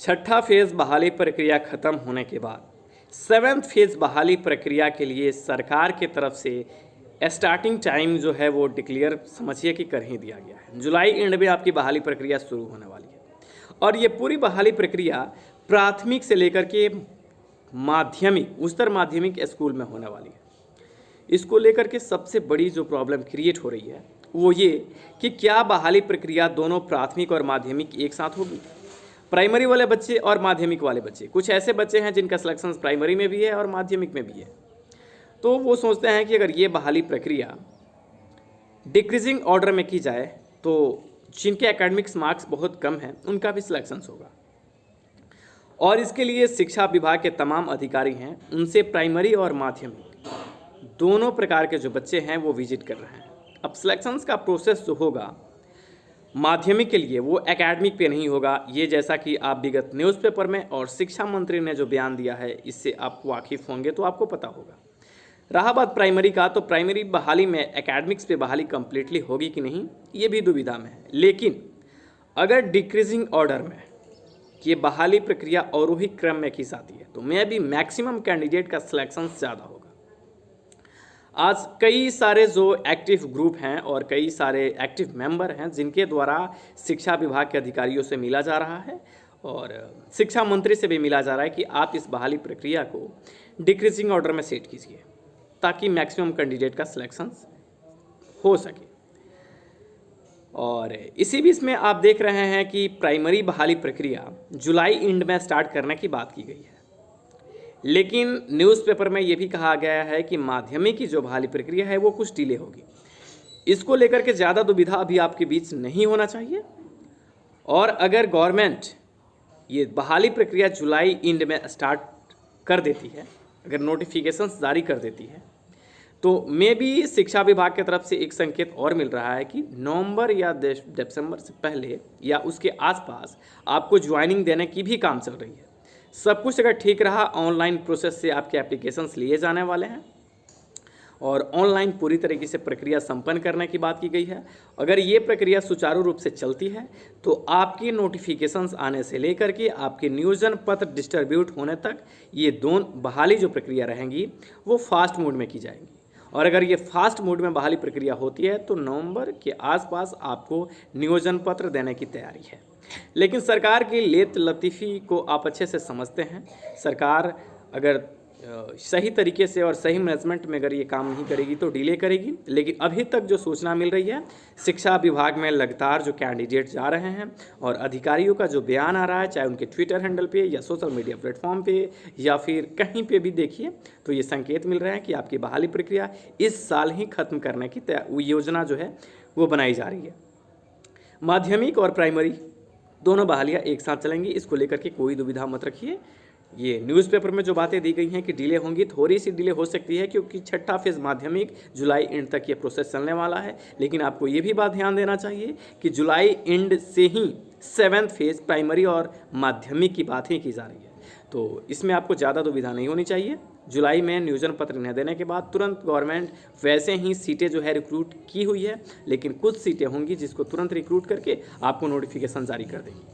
छठा फेज बहाली प्रक्रिया खत्म होने के बाद सेवेंथ फेज बहाली प्रक्रिया के लिए सरकार की तरफ से स्टार्टिंग टाइम जो है वो डिक्लेयर समझिए कि कर ही दिया गया है। जुलाई एंड में आपकी बहाली प्रक्रिया शुरू होने वाली है और ये पूरी बहाली प्रक्रिया प्राथमिक से लेकर के माध्यमिक उच्चतर माध्यमिक स्कूल में होने वाली है। इसको लेकर के सबसे बड़ी जो प्रॉब्लम क्रिएट हो रही है वो ये कि क्या बहाली प्रक्रिया दोनों प्राथमिक और माध्यमिक एक साथ होगी। प्राइमरी वाले बच्चे और माध्यमिक वाले बच्चे, कुछ ऐसे बच्चे हैं जिनका सिलेक्शन प्राइमरी में भी है और माध्यमिक में भी है, तो वो सोचते हैं कि अगर ये बहाली प्रक्रिया डिक्रीजिंग ऑर्डर में की जाए तो जिनके एकेडमिक्स मार्क्स बहुत कम हैं उनका भी सिलेक्शन होगा। और इसके लिए शिक्षा विभाग के तमाम अधिकारी हैं, उनसे प्राइमरी और माध्यमिक दोनों प्रकार के जो बच्चे हैं वो विजिट कर रहे हैं। अब सिलेक्शंस का प्रोसेस जो होगा माध्यमिक के लिए वो एकेडमिक पे नहीं होगा। ये जैसा कि आप विगत न्यूज़पेपर में और शिक्षा मंत्री ने जो बयान दिया है इससे आप वाकिफ़ होंगे तो आपको पता होगा। रहा बात प्राइमरी का, तो प्राइमरी बहाली में एकेडमिक्स पे बहाली कम्प्लीटली होगी कि नहीं ये भी दुविधा में है। लेकिन अगर डिक्रीजिंग ऑर्डर में ये बहाली प्रक्रिया अवरोही क्रम में की जाती है तो मैं भी मैक्सिमम कैंडिडेट का सिलेक्शन ज़्यादा होगा। आज कई सारे जो एक्टिव ग्रुप हैं और कई सारे एक्टिव मेंबर हैं जिनके द्वारा शिक्षा विभाग के अधिकारियों से मिला जा रहा है और शिक्षा मंत्री से भी मिला जा रहा है कि आप इस बहाली प्रक्रिया को डिक्रीजिंग ऑर्डर में सेट कीजिए ताकि मैक्सिमम कैंडिडेट का सिलेक्शन हो सके। और इसी बीच में आप देख रहे हैं कि प्राइमरी बहाली प्रक्रिया जुलाई एंड में स्टार्ट करने की बात की गई है, लेकिन न्यूज़पेपर में ये भी कहा गया है कि माध्यमिक की जो बहाली प्रक्रिया है वो कुछ डिले होगी। इसको लेकर के ज़्यादा दुविधा अभी आपके बीच नहीं होना चाहिए। और अगर गवर्नमेंट ये बहाली प्रक्रिया जुलाई एंड में स्टार्ट कर देती है, अगर नोटिफिकेशंस जारी कर देती है, तो मे भी शिक्षा विभाग की तरफ से एक संकेत और मिल रहा है कि नवंबर या दिसंबर से पहले या उसके आसपास आपको ज्वाइनिंग देने की भी काम चल रही है। सब कुछ अगर ठीक रहा ऑनलाइन प्रोसेस से आपके एप्लीकेशंस लिए जाने वाले हैं और ऑनलाइन पूरी तरीके से प्रक्रिया संपन्न करने की बात की गई है। अगर ये प्रक्रिया सुचारू रूप से चलती है तो आपकी नोटिफिकेशंस आने से लेकर के आपके नियोजन पत्र डिस्ट्रीब्यूट होने तक ये दोनों बहाली जो प्रक्रिया रहेंगी वो फास्ट मोड में की जाएंगी। और अगर ये फास्ट मोड में बहाली प्रक्रिया होती है तो नवंबर के आसपास आपको नियोजन पत्र देने की तैयारी है। लेकिन सरकार की लेत लतीफ़ी को आप अच्छे से समझते हैं। सरकार अगर सही तरीके से और सही मैनेजमेंट में अगर ये काम नहीं करेगी तो डिले करेगी। लेकिन अभी तक जो सूचना मिल रही है शिक्षा विभाग में लगातार जो कैंडिडेट जा रहे हैं और अधिकारियों का जो बयान आ रहा है, चाहे उनके ट्विटर हैंडल पे या सोशल मीडिया प्लेटफॉर्म पे या फिर कहीं पे भी देखिए, तो ये संकेत मिल रहे हैं कि आपकी बहाली प्रक्रिया इस साल ही खत्म करने की योजना जो है वो बनाई जा रही है। माध्यमिक और प्राइमरी दोनों बहालियाँ एक साथ चलेंगी, इसको लेकर के कोई दुविधा मत रखिए। ये न्यूज़पेपर में जो बातें दी गई हैं कि डिले होंगी, थोड़ी सी डिले हो सकती है क्योंकि छठा फेज़ माध्यमिक जुलाई एंड तक ये प्रोसेस चलने वाला है। लेकिन आपको ये भी बात ध्यान देना चाहिए कि जुलाई एंड से ही सेवेंथ फेज़ प्राइमरी और माध्यमिक की बात ही की जा रही है, तो इसमें आपको ज़्यादा दुविधा नहीं होनी चाहिए। जुलाई में नियोजन पत्र न देने के बाद तुरंत गवर्नमेंट वैसे ही सीटें जो है रिक्रूट की हुई है, लेकिन कुछ सीटें होंगी जिसको तुरंत रिक्रूट करके आपको नोटिफिकेशन जारी कर देगी।